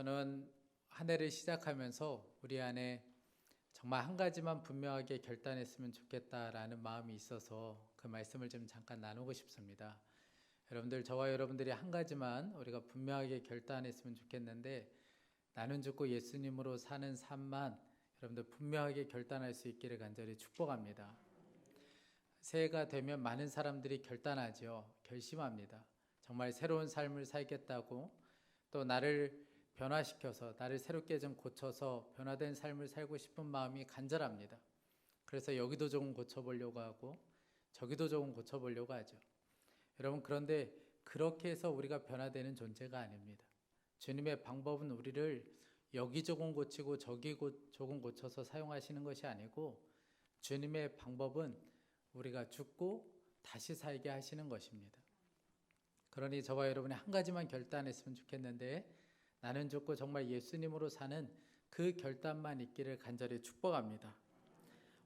저는 한 해를 시작하면서 우리 안에 정말 한 가지만 분명하게 결단했으면 좋겠다라는 마음이 있어서 그 말씀을 좀 잠깐 나누고 싶습니다. 여러분들, 저와 여러분들이 한 가지만 우리가 분명하게 결단했으면 좋겠는데, 나는 죽고 예수님으로 사는 삶만 여러분들 분명하게 결단할 수 있기를 간절히 축복합니다. 새해가 되면 많은 사람들이 결단하죠. 결심합니다. 정말 새로운 삶을 살겠다고, 또 나를 변화시켜서 나를 새롭게 좀 고쳐서 변화된 삶을 살고 싶은 마음이 간절합니다. 그래서 여기도 조금 고쳐보려고 하고 저기도 조금 고쳐보려고 하죠. 여러분, 그런데 그렇게 해서 우리가 변화되는 존재가 아닙니다. 주님의 방법은 우리를 여기 조금 고치고 저기 조금 고쳐서 사용하시는 것이 아니고, 주님의 방법은 우리가 죽고 다시 살게 하시는 것입니다. 그러니 저와 여러분이 한 가지만 결단했으면 좋겠는데, 나는 죽고 정말 예수님으로 사는 그 결단만 있기를 간절히 축복합니다.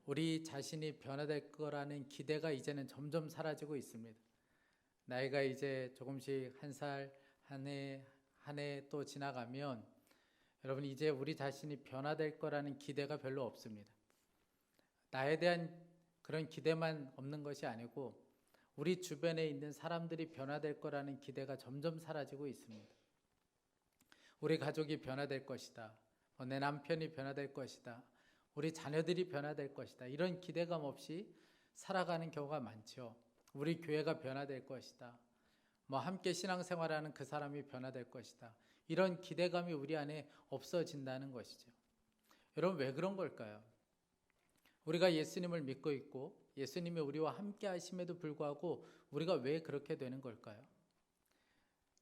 우리 자신이 변화될 거라는 기대가 이제는 점점 사라지고 있습니다. 나이가 이제 조금씩 한 살, 한 해 또 지나가면 여러분, 이제 우리 자신이 변화될 거라는 기대가 별로 없습니다. 나에 대한 그런 기대만 없는 것이 아니고 우리 주변에 있는 사람들이 변화될 거라는 기대가 점점 사라지고 있습니다. 우리 가족이 변화될 것이다, 내 남편이 변화될 것이다, 우리 자녀들이 변화될 것이다, 이런 기대감 없이 살아가는 경우가 많죠. 우리 교회가 변화될 것이다, 함께 신앙생활하는 그 사람이 변화될 것이다, 이런 기대감이 우리 안에 없어진다는 것이죠. 여러분, 왜 그런 걸까요? 우리가 예수님을 믿고 있고 예수님이 우리와 함께 하심에도 불구하고 우리가 왜 그렇게 되는 걸까요?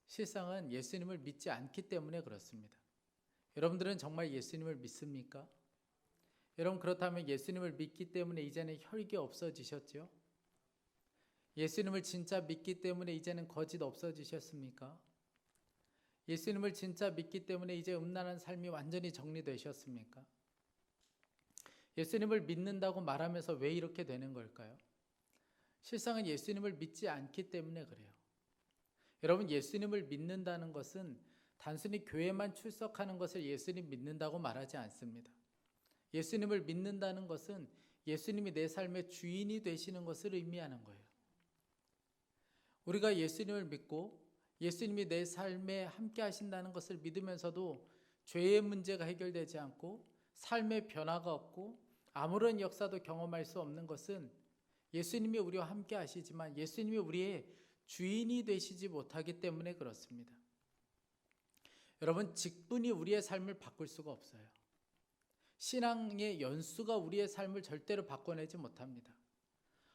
실상은 예수님을 믿지 않기 때문에 그렇습니다. 여러분들은 정말 예수님을 믿습니까? 여러분, 그렇다면 예수님을 믿기 때문에 이제는 혈기 없어지셨죠? 예수님을 진짜 믿기 때문에 이제는 거짓 없어지셨습니까? 예수님을 진짜 믿기 때문에 이제 음란한 삶이 완전히 정리되셨습니까? 예수님을 믿는다고 말하면서 왜 이렇게 되는 걸까요? 실상은 예수님을 믿지 않기 때문에 그래요. 여러분, 예수님을 믿는다는 것은 단순히 교회만 출석하는 것을 예수님 믿는다고 말하지 않습니다. 예수님을 믿는다는 것은 예수님이 내 삶의 주인이 되시는 것을 의미하는 거예요. 우리가 예수님을 믿고 예수님이 내 삶에 함께 하신다는 것을 믿으면서도 죄의 문제가 해결되지 않고 삶의 변화가 없고 아무런 역사도 경험할 수 없는 것은 예수님이 우리와 함께 하시지만 예수님이 우리의 주인이 되시지 못하기 때문에 그렇습니다. 여러분, 직분이 우리의 삶을 바꿀 수가 없어요. 신앙의 연수가 우리의 삶을 절대로 바꿔내지 못합니다.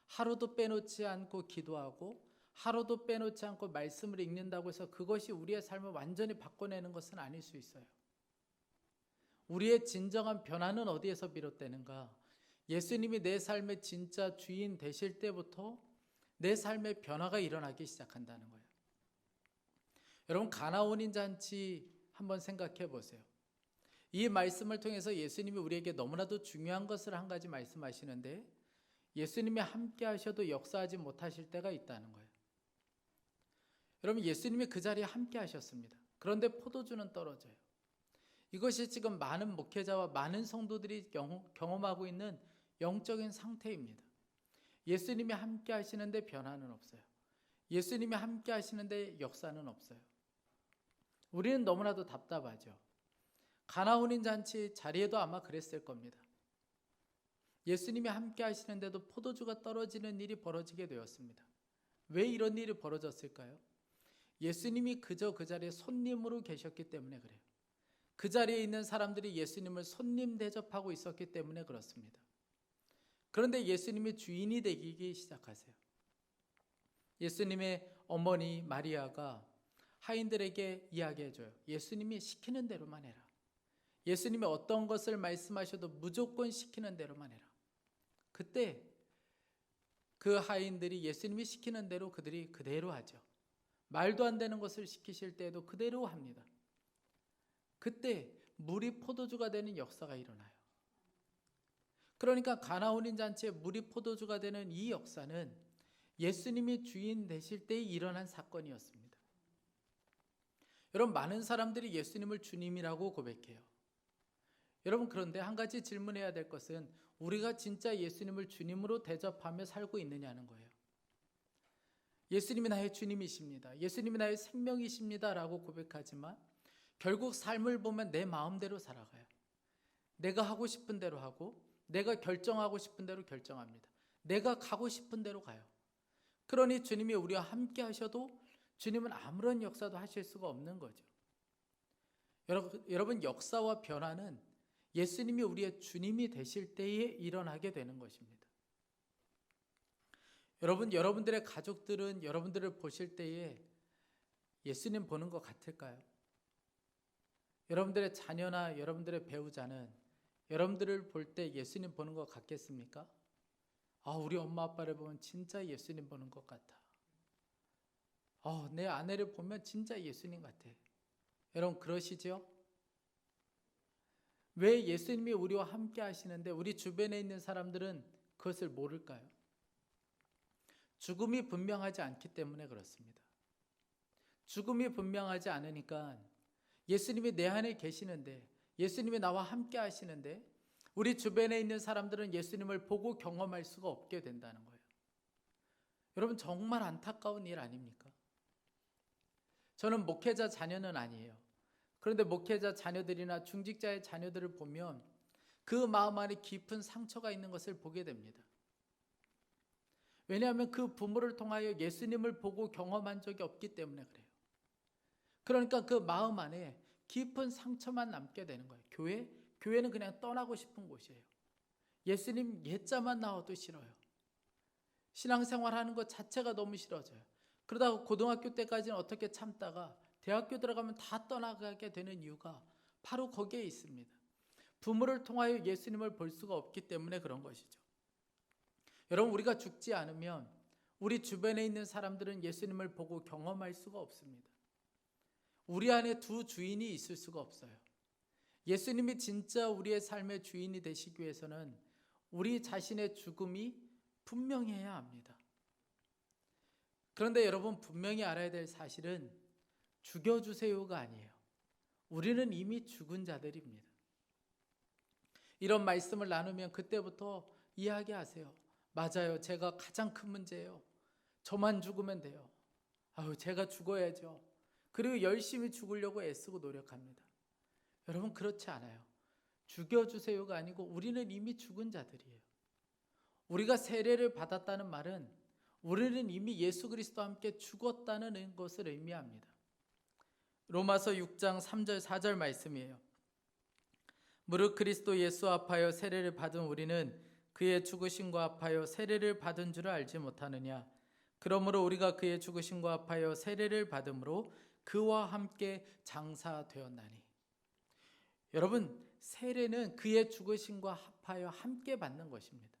하루도 빼놓지 않고 기도하고 하루도 빼놓지 않고 말씀을 읽는다고 해서 그것이 우리의 삶을 완전히 바꿔내는 것은 아닐 수 있어요. 우리의 진정한 변화는 어디에서 비롯되는가? 예수님이 내 삶의 진짜 주인 되실 때부터 내 삶의 변화가 일어나기 시작한다는 거예요. 여러분, 가나 혼인 잔치 한번 생각해 보세요. 이 말씀을 통해서 예수님이 우리에게 너무나도 중요한 것을 한 가지 말씀하시는데, 예수님이 함께 하셔도 역사하지 못하실 때가 있다는 거예요. 여러분, 예수님이 그 자리에 함께 하셨습니다. 그런데 포도주는 떨어져요. 이것이 지금 많은 목회자와 많은 성도들이 경험하고 있는 영적인 상태입니다. 예수님이 함께 하시는데 변화는 없어요. 예수님이 함께 하시는데 역사는 없어요. 우리는 너무나도 답답하죠. 가나 혼인 잔치 자리에도 아마 그랬을 겁니다. 예수님이 함께 하시는데도 포도주가 떨어지는 일이 벌어지게 되었습니다. 왜 이런 일이 벌어졌을까요? 예수님이 그저 그 자리에 손님으로 계셨기 때문에 그래요. 그 자리에 있는 사람들이 예수님을 손님 대접하고 있었기 때문에 그렇습니다. 그런데 예수님이 주인이 되기 시작하세요. 예수님의 어머니 마리아가 하인들에게 이야기해줘요. 예수님이 시키는 대로만 해라. 예수님이 어떤 것을 말씀하셔도 무조건 시키는 대로만 해라. 그때 그 하인들이 예수님이 시키는 대로 그들이 그대로 하죠. 말도 안 되는 것을 시키실 때에도 그대로 합니다. 그때 물이 포도주가 되는 역사가 일어나요. 그러니까 가나 혼인 잔치에 물이 포도주가 되는 이 역사는 예수님이 주인 되실 때 일어난 사건이었습니다. 여러분, 많은 사람들이 예수님을 주님이라고 고백해요. 여러분, 그런데 한 가지 질문해야 될 것은 우리가 진짜 예수님을 주님으로 대접하며 살고 있느냐는 거예요. 예수님이 나의 주님이십니다. 예수님이 나의 생명이십니다. 라고 고백하지만 결국 삶을 보면 내 마음대로 살아가요. 내가 하고 싶은 대로 하고 내가 결정하고 싶은 대로 결정합니다. 내가 가고 싶은 대로 가요. 그러니 주님이 우리와 함께 하셔도 주님은 아무런 역사도 하실 수가 없는 거죠. 여러분, 역사와 변화는 예수님이 우리의 주님이 되실 때에 일어나게 되는 것입니다. 여러분들의 가족들은 여러분들을 보실 때에 예수님 보는 것 같을까요? 여러분들의 자녀나 여러분들의 배우자는 여러분들을 볼 때 예수님 보는 것 같겠습니까? 우리 엄마 아빠를 보면 진짜 예수님 보는 것 같아. 내 아내를 보면 진짜 예수님 같아. 여러분, 그러시죠? 왜 예수님이 우리와 함께 하시는데 우리 주변에 있는 사람들은 그것을 모를까요? 죽음이 분명하지 않기 때문에 그렇습니다. 죽음이 분명하지 않으니까 예수님이 내 안에 계시는데, 예수님이 나와 함께 하시는데 우리 주변에 있는 사람들은 예수님을 보고 경험할 수가 없게 된다는 거예요. 여러분, 정말 안타까운 일 아닙니까? 저는 목회자 자녀는 아니에요. 그런데 목회자 자녀들이나 중직자의 자녀들을 보면 그 마음 안에 깊은 상처가 있는 것을 보게 됩니다. 왜냐하면 그 부모를 통하여 예수님을 보고 경험한 적이 없기 때문에 그래요. 그러니까 그 마음 안에 깊은 상처만 남게 되는 거예요. 교회는 그냥 떠나고 싶은 곳이에요. 예수님 예자만 나와도 싫어요. 신앙생활 하는 것 자체가 너무 싫어져요. 그러다가 고등학교 때까지는 어떻게 참다가 대학교 들어가면 다 떠나가게 되는 이유가 바로 거기에 있습니다. 부모를 통하여 예수님을 볼 수가 없기 때문에 그런 것이죠. 여러분, 우리가 죽지 않으면 우리 주변에 있는 사람들은 예수님을 보고 경험할 수가 없습니다. 우리 안에 두 주인이 있을 수가 없어요. 예수님이 진짜 우리의 삶의 주인이 되시기 위해서는 우리 자신의 죽음이 분명해야 합니다. 그런데 여러분, 분명히 알아야 될 사실은 죽여주세요가 아니에요. 우리는 이미 죽은 자들입니다. 이런 말씀을 나누면 그때부터 이야기하세요. 맞아요. 제가 가장 큰 문제예요. 저만 죽으면 돼요. 제가 죽어야죠. 그리고 열심히 죽으려고 애쓰고 노력합니다. 여러분, 그렇지 않아요. 죽여주세요가 아니고 우리는 이미 죽은 자들이에요. 우리가 세례를 받았다는 말은 우리는 이미 예수 그리스도와 함께 죽었다는 것을 의미합니다. 로마서 6장 3절 4절 말씀이에요. 무릇 그리스도 예수 합하여 세례를 받은 우리는 그의 죽으심과 합하여 세례를 받은 줄을 알지 못하느냐. 그러므로 우리가 그의 죽으심과 합하여 세례를 받음으로 그와 함께 장사되었나니. 여러분, 세례는 그의 죽으심과 합하여 함께 받는 것입니다.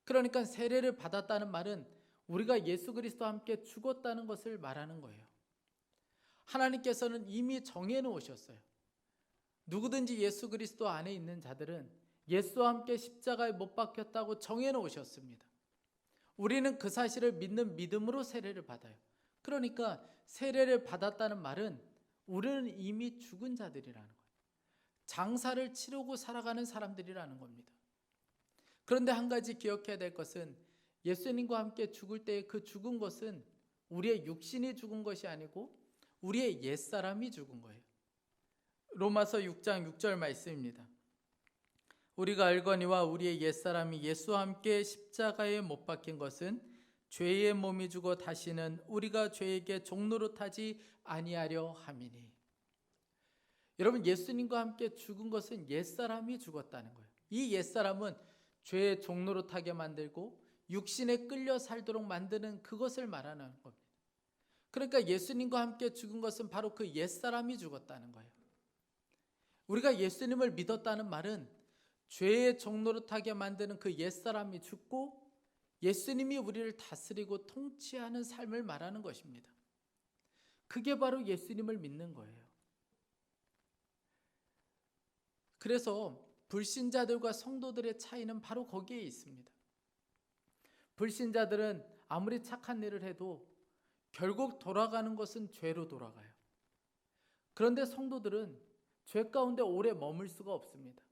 그러니까 세례를 받았다는 말은 우리가 예수 그리스도와 함께 죽었다는 것을 말하는 거예요. 하나님께서는 이미 정해 놓으셨어요. 누구든지 예수 그리스도 안에 있는 자들은 예수와 함께 십자가에 못 박혔다고 정해 놓으셨습니다. 우리는 그 사실을 믿는 믿음으로 세례를 받아요. 그러니까 세례를 받았다는 말은 우리는 이미 죽은 자들이라는 거예요. 장사를 치르고 살아가는 사람들이라는 겁니다. 그런데 한 가지 기억해야 될 것은 예수님과 함께 죽을 때의 그 죽은 것은 우리의 육신이 죽은 것이 아니고 우리의 옛사람이 죽은 거예요. 로마서 6장 6절 말씀입니다. 우리가 알거니와 우리의 옛사람이 예수와 함께 십자가에 못 박힌 것은 죄의 몸이 죽어 다시는 우리가 죄에게 종노릇하지 아니하려 함이니. 여러분, 예수님과 함께 죽은 것은 옛사람이 죽었다는 거예요. 이 옛사람은 죄의 종노릇하게 만들고 육신에 끌려 살도록 만드는 그것을 말하는 겁니다. 그러니까 예수님과 함께 죽은 것은 바로 그 옛사람이 죽었다는 거예요. 우리가 예수님을 믿었다는 말은 죄의 종노릇하게 만드는 그 옛사람이 죽고 예수님이 우리를 다스리고 통치하는 삶을 말하는 것입니다. 그게 바로 예수님을 믿는 거예요. 그래서 불신자들과 성도들의 차이는 바로 거기에 있습니다. 불신자들은 아무리 착한 일을 해도 결국 돌아가는 것은 죄로 돌아가요. 그런데 성도들은 죄 가운데 오래 머물 수가 없습니다.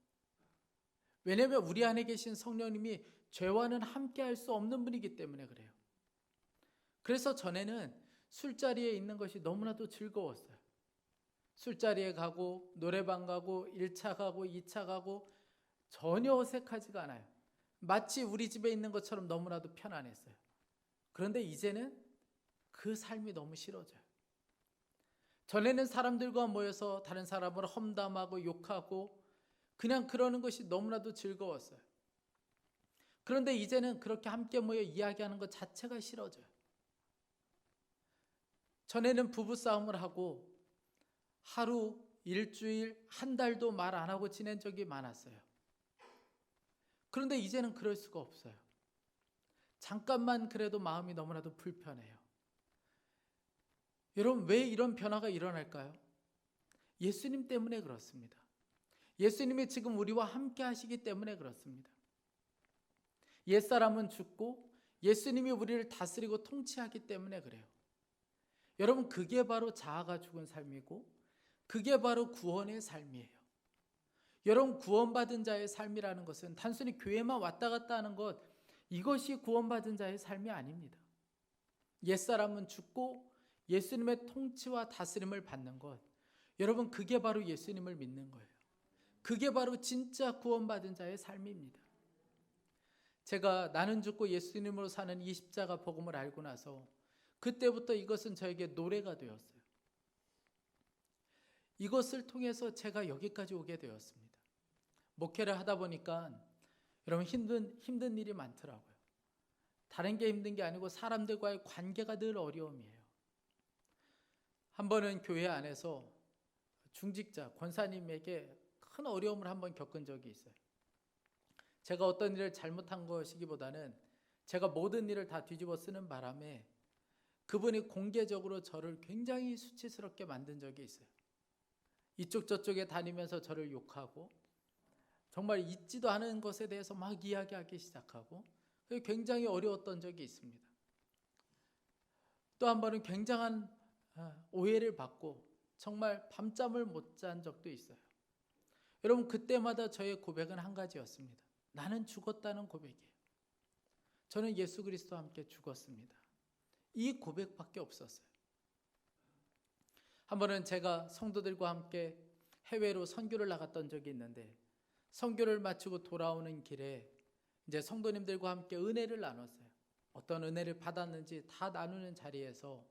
왜냐하면 우리 안에 계신 성령님이 죄와는 함께 할 수 없는 분이기 때문에 그래요. 그래서 전에는 술자리에 있는 것이 너무나도 즐거웠어요. 술자리에 가고 노래방 가고 1차 가고 2차 가고 전혀 어색하지가 않아요. 마치 우리 집에 있는 것처럼 너무나도 편안했어요. 그런데 이제는 그 삶이 너무 싫어져요. 전에는 사람들과 모여서 다른 사람을 험담하고 욕하고 그냥 그러는 것이 너무나도 즐거웠어요. 그런데 이제는 그렇게 함께 모여 이야기하는 것 자체가 싫어져요. 전에는 부부싸움을 하고 하루, 일주일, 한 달도 말 안 하고 지낸 적이 많았어요. 그런데 이제는 그럴 수가 없어요. 잠깐만 그래도 마음이 너무나도 불편해요. 여러분, 왜 이런 변화가 일어날까요? 예수님 때문에 그렇습니다. 예수님이 지금 우리와 함께 하시기 때문에 그렇습니다. 옛사람은 죽고 예수님이 우리를 다스리고 통치하기 때문에 그래요. 여러분, 그게 바로 자아가 죽은 삶이고 그게 바로 구원의 삶이에요. 여러분, 구원받은 자의 삶이라는 것은 단순히 교회만 왔다 갔다 하는 것, 이것이 구원받은 자의 삶이 아닙니다. 옛사람은 죽고 예수님의 통치와 다스림을 받는 것, 여러분, 그게 바로 예수님을 믿는 거예요. 그게 바로 진짜 구원받은 자의 삶입니다. 제가 나는 죽고 예수님으로 사는 이 십자가 복음을 알고 나서 그때부터 이것은 저에게 노래가 되었어요. 이것을 통해서 제가 여기까지 오게 되었습니다. 목회를 하다 보니까 여러분 힘든 일이 많더라고요. 다른 게 힘든 게 아니고 사람들과의 관계가 늘 어려움이에요. 한 번은 교회 안에서 중직자, 권사님에게 큰 어려움을 한번 겪은 적이 있어요. 제가 어떤 일을 잘못한 것이기보다는 제가 모든 일을 다 뒤집어 쓰는 바람에 그분이 공개적으로 저를 굉장히 수치스럽게 만든 적이 있어요. 이쪽 저쪽에 다니면서 저를 욕하고 정말 있지도 않은 것에 대해서 막 이야기하기 시작하고 굉장히 어려웠던 적이 있습니다. 또 한 번은 굉장한 오해를 받고 정말 밤잠을 못 잔 적도 있어요. 여러분, 그때마다 저의 고백은 한 가지였습니다. 나는 죽었다는 고백이에요. 저는 예수 그리스도와 함께 죽었습니다. 이 고백밖에 없었어요. 한 번은 제가 성도들과 함께 해외로 선교를 나갔던 적이 있는데 선교를 마치고 돌아오는 길에 이제 성도님들과 함께 은혜를 나눴어요. 어떤 은혜를 받았는지 다 나누는 자리에서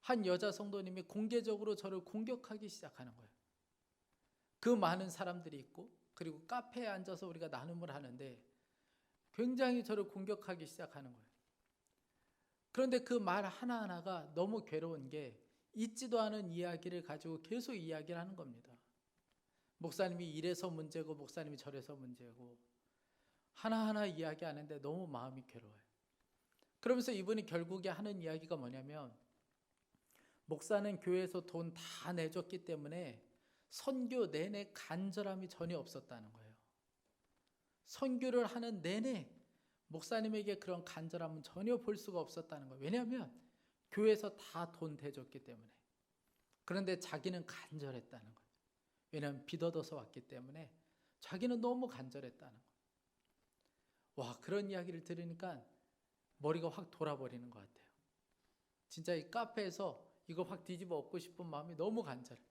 한 여자 성도님이 공개적으로 저를 공격하기 시작하는 거예요. 그 많은 사람들이 있고 그리고 카페에 앉아서 우리가 나눔을 하는데 굉장히 저를 공격하기 시작하는 거예요. 그런데 그 말 하나하나가 너무 괴로운 게 있지도 않은 이야기를 가지고 계속 이야기를 하는 겁니다. 목사님이 이래서 문제고 목사님이 저래서 문제고 하나하나 이야기하는데 너무 마음이 괴로워요. 그러면서 이분이 결국에 하는 이야기가 뭐냐면 목사는 교회에서 돈 다 내줬기 때문에 선교 내내 간절함이 전혀 없었다는 거예요. 선교를 하는 내내 목사님에게 그런 간절함은 전혀 볼 수가 없었다는 거예요. 왜냐하면 교회에서 다 돈 대줬기 때문에. 그런데 자기는 간절했다는 거예요. 왜냐하면 빚 얻어서 왔기 때문에 자기는 너무 간절했다는 거예요. 와, 그런 이야기를 들으니까 머리가 확 돌아버리는 것 같아요. 진짜 이 카페에서 이거 확 뒤집어 엎고 싶은 마음이 너무 간절해.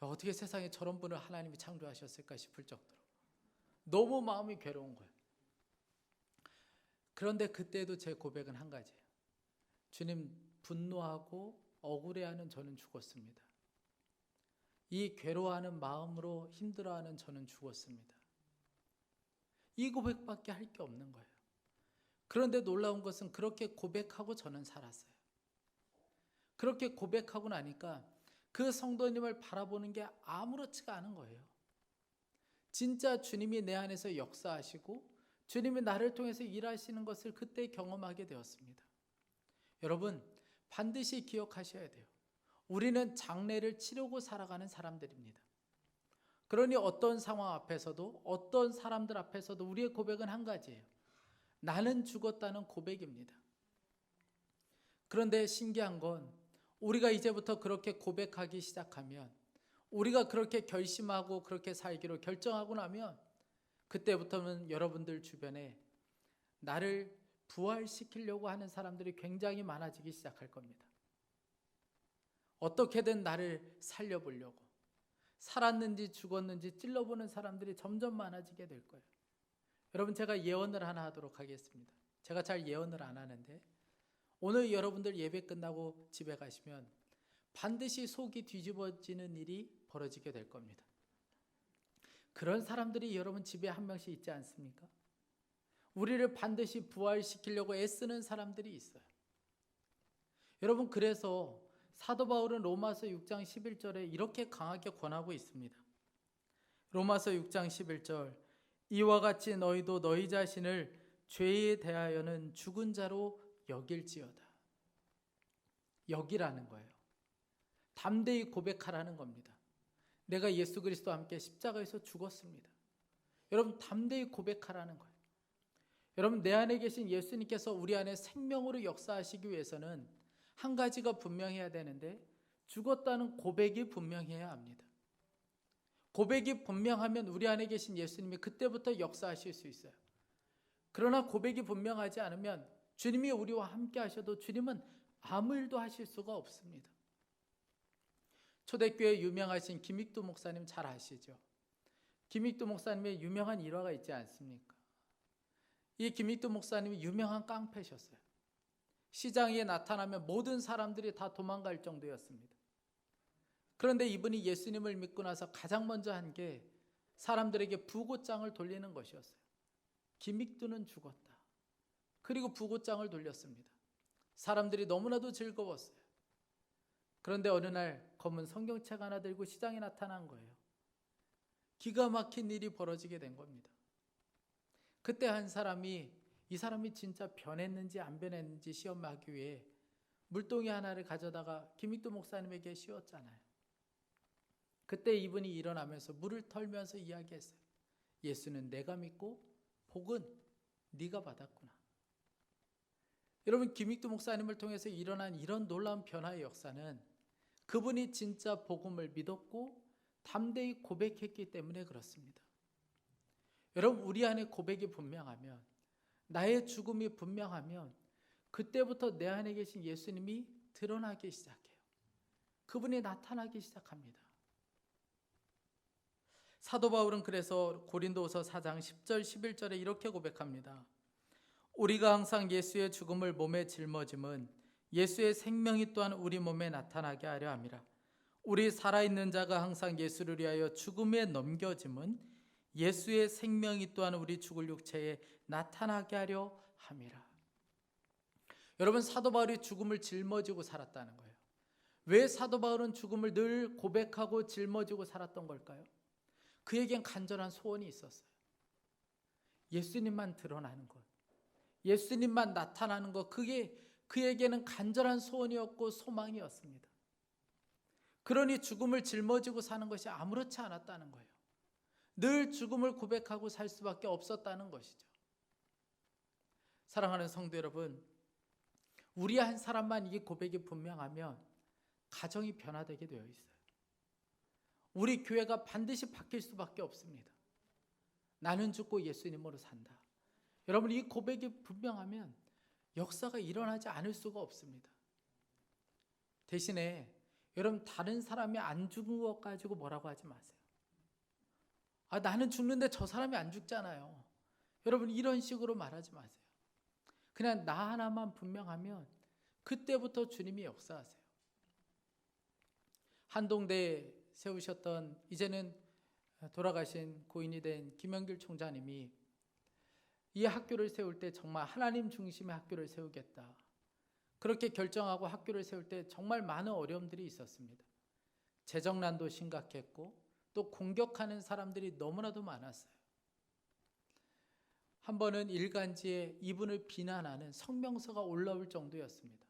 어떻게 세상에 저런 분을 하나님이 창조하셨을까 싶을 정도로 너무 마음이 괴로운 거예요. 그런데 그때도 제 고백은 한 가지예요. 주님, 분노하고 억울해하는 저는 죽었습니다. 이 괴로워하는 마음으로 힘들어하는 저는 죽었습니다. 이 고백밖에 할 게 없는 거예요. 그런데 놀라운 것은 그렇게 고백하고 저는 살았어요. 그렇게 고백하고 나니까 그 성도님을 바라보는 게 아무렇지가 않은 거예요. 진짜 주님이 내 안에서 역사하시고 주님이 나를 통해서 일하시는 것을 그때 경험하게 되었습니다. 여러분, 반드시 기억하셔야 돼요. 우리는 장래를 치르고 살아가는 사람들입니다. 그러니 어떤 상황 앞에서도 어떤 사람들 앞에서도 우리의 고백은 한 가지예요. 나는 죽었다는 고백입니다. 그런데 신기한 건 우리가 이제부터 그렇게 고백하기 시작하면, 우리가 그렇게 결심하고 그렇게 살기로 결정하고 나면, 그때부터는 여러분들 주변에 나를 부활시키려고 하는 사람들이 굉장히 많아지기 시작할 겁니다. 어떻게든 나를 살려보려고, 살았는지 죽었는지 찔러보는 사람들이 점점 많아지게 될 거예요. 여러분, 제가 예언을 하나 하도록 하겠습니다. 제가 잘 예언을 안 하는데, 오늘 여러분들 예배 끝나고 집에 가시면 반드시 속이 뒤집어지는 일이 벌어지게 될 겁니다. 그런 사람들이 여러분 집에 한 명씩 있지 않습니까? 우리를 반드시 부활시키려고 애쓰는 사람들이 있어요. 여러분, 그래서 사도 바울은 로마서 6장 11절에 이렇게 강하게 권하고 있습니다. 로마서 6장 11절, 이와 같이 너희도 너희 자신을 죄에 대하여는 죽은 자로 여길지어다. 여기라는 거예요. 담대히 고백하라는 겁니다. 내가 예수 그리스도와 함께 십자가에서 죽었습니다. 여러분, 담대히 고백하라는 거예요. 여러분, 내 안에 계신 예수님께서 우리 안에 생명으로 역사하시기 위해서는 한 가지가 분명해야 되는데, 죽었다는 고백이 분명해야 합니다. 고백이 분명하면 우리 안에 계신 예수님이 그때부터 역사하실 수 있어요. 그러나 고백이 분명하지 않으면 주님이 우리와 함께 하셔도 주님은 아무 일도 하실 수가 없습니다. 초대교회 유명하신 김익두 목사님 잘 아시죠? 김익두 목사님의 유명한 일화가 있지 않습니까? 이 김익두 목사님이 유명한 깡패셨어요. 시장에 나타나면 모든 사람들이 다 도망갈 정도였습니다. 그런데 이분이 예수님을 믿고 나서 가장 먼저 한 게 사람들에게 부고장을 돌리는 것이었어요. 김익두는 죽었다. 그리고 부고장을 돌렸습니다. 사람들이 너무나도 즐거웠어요. 그런데 어느 날 검은 성경책 하나 들고 시장에 나타난 거예요. 기가 막힌 일이 벌어지게 된 겁니다. 그때 한 사람이 이 사람이 진짜 변했는지 안 변했는지 시험하기 위해 물동이 하나를 가져다가 김익두 목사님에게 씌웠잖아요. 그때 이분이 일어나면서 물을 털면서 이야기했어요. 예수는 내가 믿고 복은 네가 받았구나. 여러분, 김익두 목사님을 통해서 일어난 이런 놀라운 변화의 역사는 그분이 진짜 복음을 믿었고 담대히 고백했기 때문에 그렇습니다. 여러분, 우리 안에 고백이 분명하면, 나의 죽음이 분명하면 그때부터 내 안에 계신 예수님이 드러나기 시작해요. 그분이 나타나기 시작합니다. 사도 바울은 그래서 고린도후서 4장 10절 11절에 이렇게 고백합니다. 우리가 항상 예수의 죽음을 몸에 짊어짐은 예수의 생명이 또한 우리 몸에 나타나게 하려 함이라. 우리 살아있는 자가 항상 예수를 위하여 죽음에 넘겨짐은 예수의 생명이 또한 우리 죽을 육체에 나타나게 하려 함이라. 여러분, 사도 바울이 죽음을 짊어지고 살았다는 거예요. 왜 사도 바울은 죽음을 늘 고백하고 짊어지고 살았던 걸까요? 그에겐 간절한 소원이 있었어요. 예수님만 드러나는 것, 예수님만 나타나는 것, 그게 그에게는 간절한 소원이었고 소망이었습니다. 그러니 죽음을 짊어지고 사는 것이 아무렇지 않았다는 거예요. 늘 죽음을 고백하고 살 수밖에 없었다는 것이죠. 사랑하는 성도 여러분, 우리 한 사람만 이 고백이 분명하면 가정이 변화되게 되어 있어요. 우리 교회가 반드시 바뀔 수밖에 없습니다. 나는 죽고 예수님으로 산다. 여러분, 이 고백이 분명하면 역사가 일어나지 않을 수가 없습니다. 대신에 여러분, 다른 사람이 안 죽은 것 가지고 뭐라고 하지 마세요. 나는 죽는데 저 사람이 안 죽잖아요. 여러분, 이런 식으로 말하지 마세요. 그냥 나 하나만 분명하면 그때부터 주님이 역사하세요. 한동대에 세우셨던 이제는 돌아가신 고인이 된 김영길 총장님이 이 학교를 세울 때 정말 하나님 중심의 학교를 세우겠다, 그렇게 결정하고 학교를 세울 때 정말 많은 어려움들이 있었습니다. 재정난도 심각했고 또 공격하는 사람들이 너무나도 많았어요. 한 번은 일간지에 이분을 비난하는 성명서가 올라올 정도였습니다.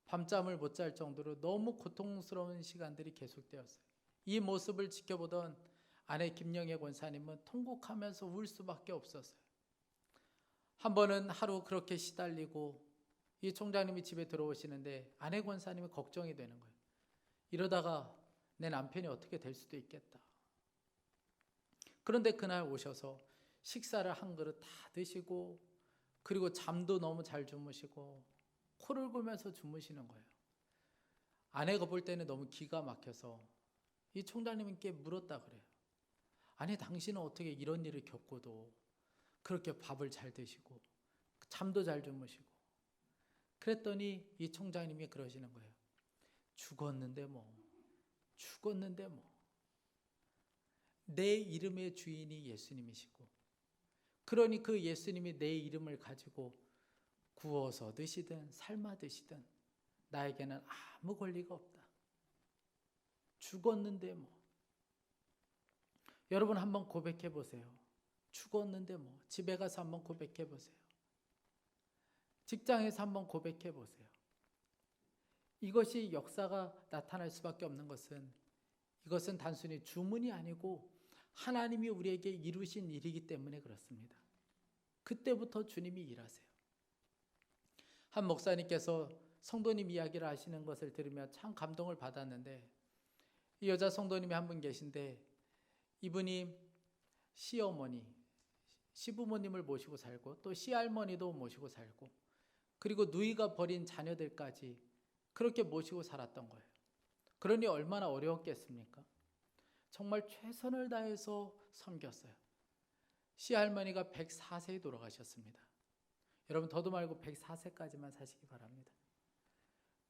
밤잠을 못 잘 정도로 너무 고통스러운 시간들이 계속되었어요. 이 모습을 지켜보던 아내 김영애 권사님은 통곡하면서 울 수밖에 없었어요. 한 번은 하루 그렇게 시달리고 이 총장님이 집에 들어오시는데 아내 권사님이 걱정이 되는 거예요. 이러다가 내 남편이 어떻게 될 수도 있겠다. 그런데 그날 오셔서 식사를 한 그릇 다 드시고, 그리고 잠도 너무 잘 주무시고 코를 골면서 주무시는 거예요. 아내가 볼 때는 너무 기가 막혀서 이 총장님께 물었다 그래요. 아니, 당신은 어떻게 이런 일을 겪고도 그렇게 밥을 잘 드시고 잠도 잘 주무시고. 그랬더니 이 총장님이 그러시는 거예요. 죽었는데 뭐. 내 이름의 주인이 예수님이시고, 그러니 그 예수님이 내 이름을 가지고 구워서 드시든 삶아 드시든 나에게는 아무 권리가 없다. 죽었는데 뭐. 여러분 한번 고백해 보세요. 죽었는데 뭐. 집에 가서 한번 고백해 보세요. 직장에서 한번 고백해 보세요. 이것이 역사가 나타날 수밖에 없는 것은, 이것은 단순히 주문이 아니고 하나님이 우리에게 이루신 일이기 때문에 그렇습니다. 그때부터 주님이 일하세요. 한 목사님께서 성도님 이야기를 하시는 것을 들으며 참 감동을 받았는데, 이 여자 성도님이 한 분 계신데, 이분이 시어머니, 시부모님을 모시고 살고 또 시할머니도 모시고 살고, 그리고 누이가 버린 자녀들까지 그렇게 모시고 살았던 거예요. 그러니 얼마나 어려웠겠습니까? 정말 최선을 다해서 섬겼어요. 시할머니가 104세에 돌아가셨습니다. 여러분 더도 말고 104세까지만 사시기 바랍니다.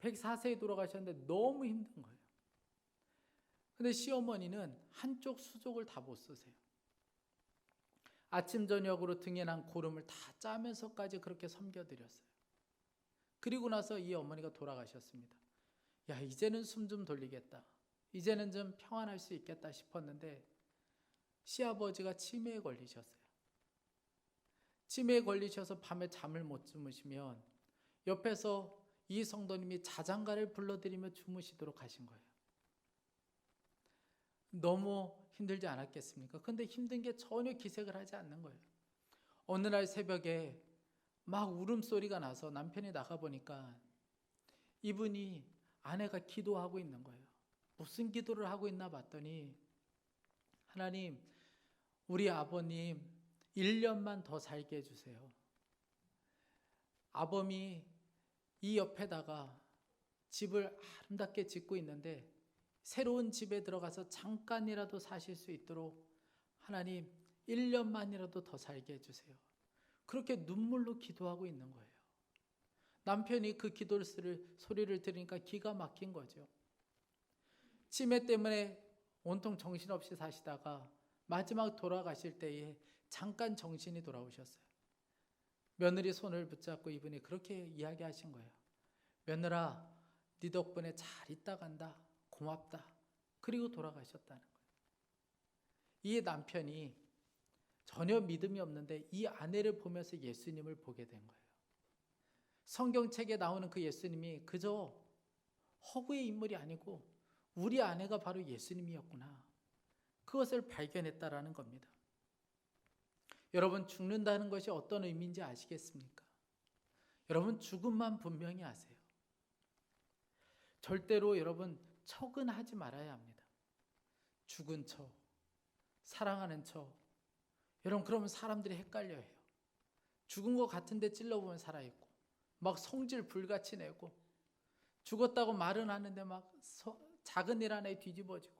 104세에 돌아가셨는데 너무 힘든 거예요. 근데 시어머니는 한쪽 수족을 다 못 쓰세요. 아침 저녁으로 등에 난 고름을 다 짜면서까지 그렇게 섬겨드렸어요. 그리고 나서 이 어머니가 돌아가셨습니다. 야, 이제는 숨 좀 돌리겠다. 이제는 좀 평안할 수 있겠다 싶었는데, 시아버지가 치매에 걸리셨어요. 치매에 걸리셔서 밤에 잠을 못 주무시면 옆에서 이 성도님이 자장가를 불러드리며 주무시도록 하신 거예요. 너무 힘들지 않았겠습니까? 근데 힘든 게 전혀 기색을 하지 않는 거예요. 어느 날 새벽에 막 울음소리가 나서 남편이 나가보니까 이분이, 아내가 기도하고 있는 거예요. 무슨 기도를 하고 있나 봤더니, 하나님, 우리 아버님 1년만 더 살게 해주세요. 아범이 이 옆에다가 집을 아름답게 짓고 있는데 새로운 집에 들어가서 잠깐이라도 사실 수 있도록 하나님 1년만이라도 더 살게 해주세요. 그렇게 눈물로 기도하고 있는 거예요. 남편이 그 소리를 들으니까 기가 막힌 거죠. 치매 때문에 온통 정신없이 사시다가 마지막 돌아가실 때에 잠깐 정신이 돌아오셨어요. 며느리 손을 붙잡고 이분이 그렇게 이야기하신 거예요. 며느라, 네 덕분에 잘 있다 간다. 고맙다. 그리고 돌아가셨다는 거예요. 이 남편이 전혀 믿음이 없는데 이 아내를 보면서 예수님을 보게 된 거예요. 성경책에 나오는 그 예수님이 그저 허구의 인물이 아니고 우리 아내가 바로 예수님이었구나. 그것을 발견했다라는 겁니다. 여러분, 죽는다는 것이 어떤 의미인지 아시겠습니까? 여러분, 죽음만 분명히 아세요. 절대로 여러분 척은 하지 말아야 합니다. 죽은 척, 사랑하는 척. 여러분, 그러면 사람들이 헷갈려 해요. 죽은 것 같은데 찔러보면 살아있고, 막 성질 불같이 내고, 죽었다고 말은 하는데 막 작은 일 하나에 뒤집어지고.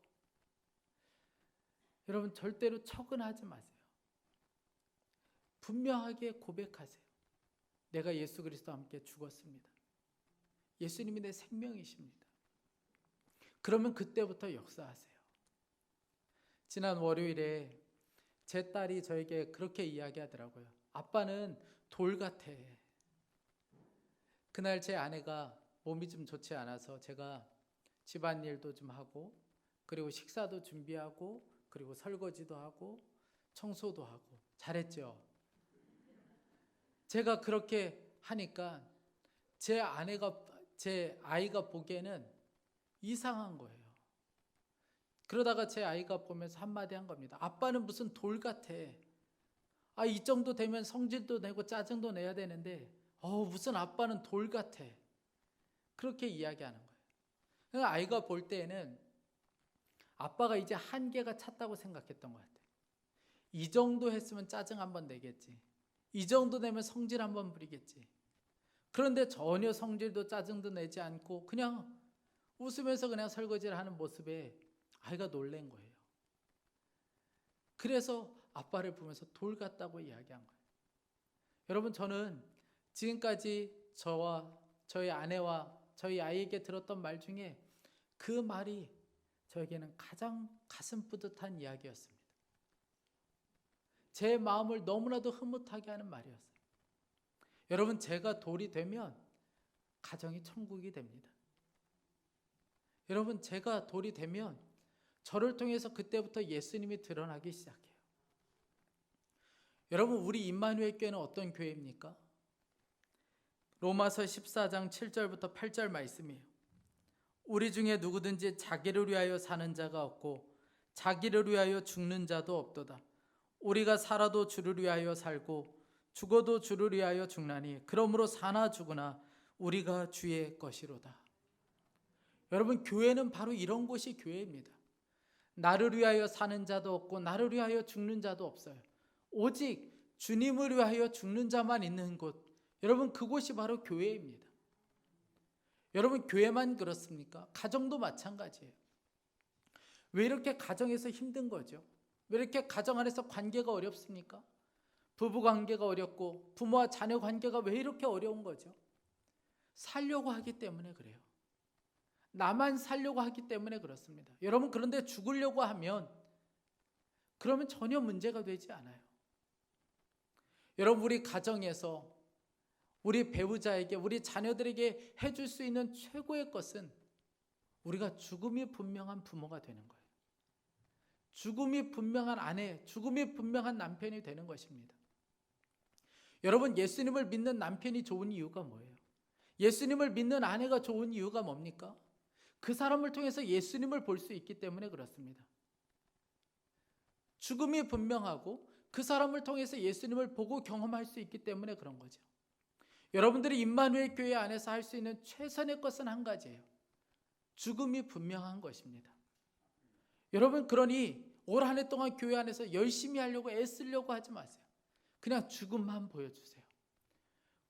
여러분, 절대로 척은 하지 마세요. 분명하게 고백하세요. 내가 예수 그리스도와 함께 죽었습니다. 예수님이 내 생명이십니다. 그러면 그때부터 역사하세요. 지난 월요일에 제 딸이 저에게 그렇게 이야기하더라고요. 아빠는 돌 같아. 그날 제 아내가 몸이 좀 좋지 않아서 제가 집안일도 좀 하고, 그리고 식사도 준비하고, 그리고 설거지도 하고, 청소도 하고 잘했죠. 제가 그렇게 하니까 제 아이가 보기에는 이상한 거예요. 그러다가 제 아이가 보면서 한마디 한 겁니다. 아빠는 무슨 돌 같아. 이 정도 되면 성질도 내고 짜증도 내야 되는데 무슨 아빠는 돌 같아. 그렇게 이야기하는 거예요. 그러니까 아이가 볼 때에는 아빠가 이제 한계가 찼다고 생각했던 것 같아요. 이 정도 했으면 짜증 한번 내겠지. 이 정도 되면 성질 한번 부리겠지. 그런데 전혀 성질도 짜증도 내지 않고 그냥 웃으면서 그냥 설거지를 하는 모습에 아이가 놀란 거예요. 그래서 아빠를 보면서 돌 같다고 이야기한 거예요. 여러분, 저는 지금까지 저와 저희 아내와 저희 아이에게 들었던 말 중에 그 말이 저에게는 가장 가슴 뿌듯한 이야기였습니다. 제 마음을 너무나도 흐뭇하게 하는 말이었어요. 여러분, 제가 돌이 되면 가정이 천국이 됩니다. 여러분, 제가 돌이 되면 저를 통해서 그때부터 예수님이 드러나기 시작해요. 여러분, 우리 임마누엘 교회는 어떤 교회입니까? 로마서 14장 7절부터 8절 말씀이에요. 우리 중에 누구든지 자기를 위하여 사는 자가 없고 자기를 위하여 죽는 자도 없도다. 우리가 살아도 주를 위하여 살고 죽어도 주를 위하여 죽나니 그러므로 사나 죽으나 우리가 주의 것이로다. 여러분, 교회는 바로 이런 곳이 교회입니다. 나를 위하여 사는 자도 없고 나를 위하여 죽는 자도 없어요. 오직 주님을 위하여 죽는 자만 있는 곳, 여러분, 그곳이 바로 교회입니다. 여러분, 교회만 그렇습니까? 가정도 마찬가지예요. 왜 이렇게 가정에서 힘든 거죠? 왜 이렇게 가정 안에서 관계가 어렵습니까? 부부 관계가 어렵고 부모와 자녀 관계가 왜 이렇게 어려운 거죠? 살려고 하기 때문에 그래요. 나만 살려고 하기 때문에 그렇습니다. 여러분, 그런데 죽으려고 하면 그러면 전혀 문제가 되지 않아요. 여러분, 우리 가정에서 우리 배우자에게, 우리 자녀들에게 해줄 수 있는 최고의 것은 우리가 죽음이 분명한 부모가 되는 거예요. 죽음이 분명한 아내, 죽음이 분명한 남편이 되는 것입니다. 여러분, 예수님을 믿는 남편이 좋은 이유가 뭐예요? 예수님을 믿는 아내가 좋은 이유가 뭡니까? 그 사람을 통해서 예수님을 볼 수 있기 때문에 그렇습니다. 죽음이 분명하고 그 사람을 통해서 예수님을 보고 경험할 수 있기 때문에 그런 거죠. 여러분들이 임마누엘 교회 안에서 할 수 있는 최선의 것은 한 가지예요. 죽음이 분명한 것입니다. 여러분, 그러니 올 한 해 동안 교회 안에서 열심히 하려고 애쓰려고 하지 마세요. 그냥 죽음만 보여주세요.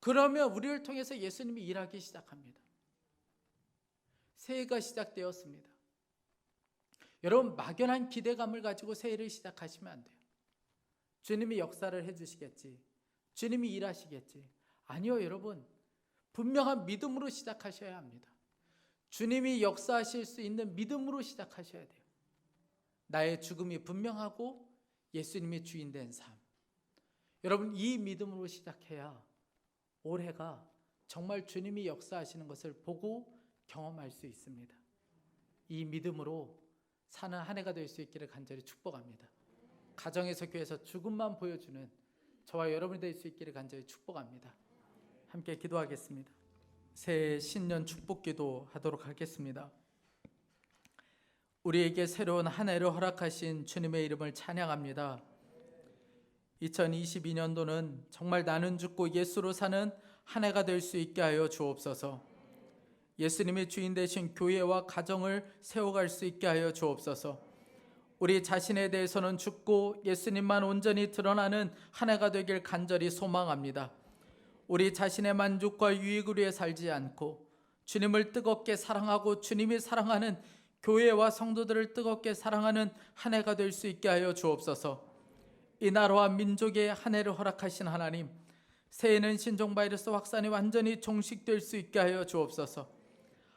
그러면 우리를 통해서 예수님이 일하기 시작합니다. 새해가 시작되었습니다. 여러분, 막연한 기대감을 가지고 새해를 시작하시면 안 돼요. 주님이 역사를 해주시겠지, 주님이 일하시겠지. 아니요, 여러분, 분명한 믿음으로 시작하셔야 합니다. 주님이 역사하실 수 있는 믿음으로 시작하셔야 돼요. 나의 죽음이 분명하고 예수님이 주인 된 삶. 여러분, 이 믿음으로 시작해야 올해가 정말 주님이 역사하시는 것을 보고 경험할 수 있습니다. 이 믿음으로 사는 한 해가 될 수 있기를 간절히 축복합니다. 가정에서, 교회에서 죽음만 보여주는 저와 여러분이 될 수 있기를 간절히 축복합니다. 함께 기도하겠습니다. 새해 신년 축복 기도 하도록 하겠습니다. 우리에게 새로운 한 해를 허락하신 주님의 이름을 찬양합니다. 2022년도는 정말 나는 죽고 예수로 사는 한 해가 될 수 있게 하여 주옵소서. 예수님의 주인 되신 교회와 가정을 세워갈 수 있게 하여 주옵소서. 우리 자신에 대해서는 죽고 예수님만 온전히 드러나는 한 해가 되길 간절히 소망합니다. 우리 자신의 만족과 유익을 위해 살지 않고 주님을 뜨겁게 사랑하고 주님이 사랑하는 교회와 성도들을 뜨겁게 사랑하는 한 해가 될 수 있게 하여 주옵소서. 이 나라와 민족의 한 해를 허락하신 하나님, 새해는 신종바이러스 확산이 완전히 종식될 수 있게 하여 주옵소서.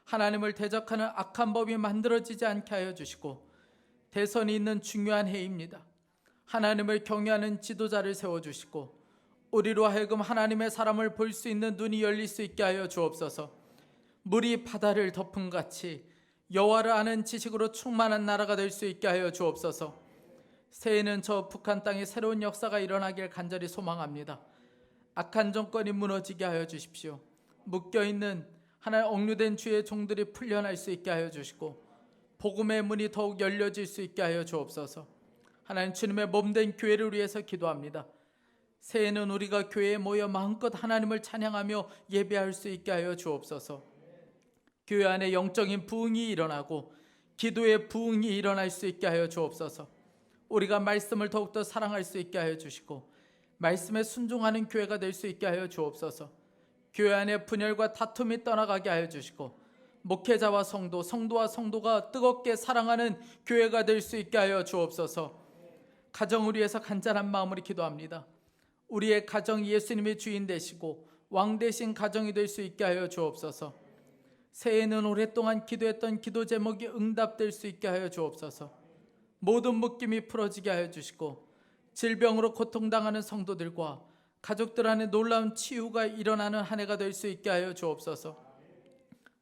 하나님을 대적하는 악한 법이 만들어지지 않게 하여 주시고, 대선이 있는 중요한 해입니다. 하나님을 경외하는 지도자를 세워주시고 우리로 하여금 하나님의 사람을 볼 수 있는 눈이 열릴 수 있게 하여 주옵소서. 물이 바다를 덮은 같이 여호와를 아는 지식으로 충만한 나라가 될 수 있게 하여 주옵소서. 새해는 저 북한 땅에 새로운 역사가 일어나길 간절히 소망합니다. 악한 정권이 무너지게 하여 주십시오. 묶여있는 하나님 억류된 주의 종들이 풀려날 수 있게 하여 주시고 복음의 문이 더욱 열려질 수 있게 하여 주옵소서. 하나님, 주님의 몸된 교회를 위해서 기도합니다. 새해는 우리가 교회에 모여 마음껏 하나님을 찬양하며 예배할 수 있게 하여 주옵소서. 교회 안에 영적인 부흥이 일어나고 기도의 부흥이 일어날 수 있게 하여 주옵소서. 우리가 말씀을 더욱더 사랑할 수 있게 하여 주시고 말씀에 순종하는 교회가 될 수 있게 하여 주옵소서. 교회 안에 분열과 다툼이 떠나가게 하여 주시고 목회자와 성도, 성도와 성도가 뜨겁게 사랑하는 교회가 될 수 있게 하여 주옵소서. 가정을 위해서 간절한 마음으로 기도합니다. 우리의 가정이 예수님의 주인 되시고 왕 되신 가정이 될 수 있게 하여 주옵소서. 새해에는 오랫동안 기도했던 기도 제목이 응답될 수 있게 하여 주옵소서. 모든 묶임이 풀어지게 하여 주시고 질병으로 고통당하는 성도들과 가족들 안에 놀라운 치유가 일어나는 한 해가 될 수 있게 하여 주옵소서.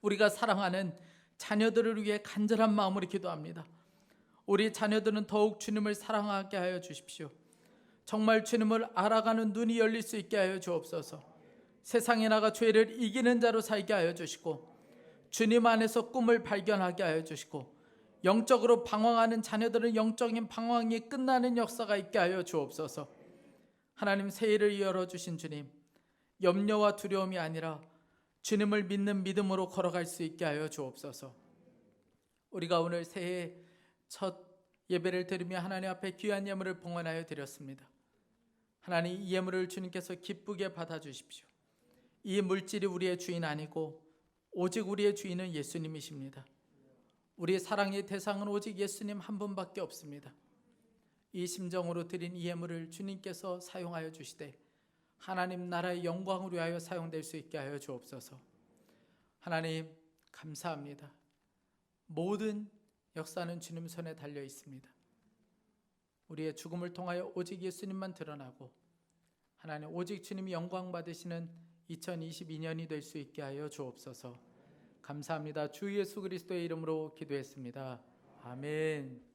우리가 사랑하는 자녀들을 위해 간절한 마음으로 기도합니다. 우리 자녀들은 더욱 주님을 사랑하게 하여 주십시오. 정말 주님을 알아가는 눈이 열릴 수 있게 하여 주옵소서. 세상에 나가 죄를 이기는 자로 살게 하여 주시고 주님 안에서 꿈을 발견하게 하여 주시고 영적으로 방황하는 자녀들은 영적인 방황이 끝나는 역사가 있게 하여 주옵소서. 하나님, 새해를 열어주신 주님, 염려와 두려움이 아니라 주님을 믿는 믿음으로 걸어갈 수 있게 하여 주옵소서. 우리가 오늘 새해 첫 예배를 드리며 하나님 앞에 귀한 예물을 봉헌하여 드렸습니다. 하나님, 이 예물을 주님께서 기쁘게 받아주십시오. 이 물질이 우리의 주인 아니고 오직 우리의 주인은 예수님이십니다. 우리의 사랑의 대상은 오직 예수님 한 분밖에 없습니다. 이 심정으로 드린 이 예물을 주님께서 사용하여 주시되 하나님 나라의 영광을 위하여 사용될 수 있게 하여 주옵소서. 하나님, 감사합니다. 모든 역사는 주님 손에 달려 있습니다. 우리의 죽음을 통하여 오직 예수님만 드러나고 하나님, 오직 주님이 영광 받으시는 2022년이 될 수 있게 하여 주옵소서. 감사합니다. 주 예수 그리스도의 이름으로 기도했습니다. 아멘.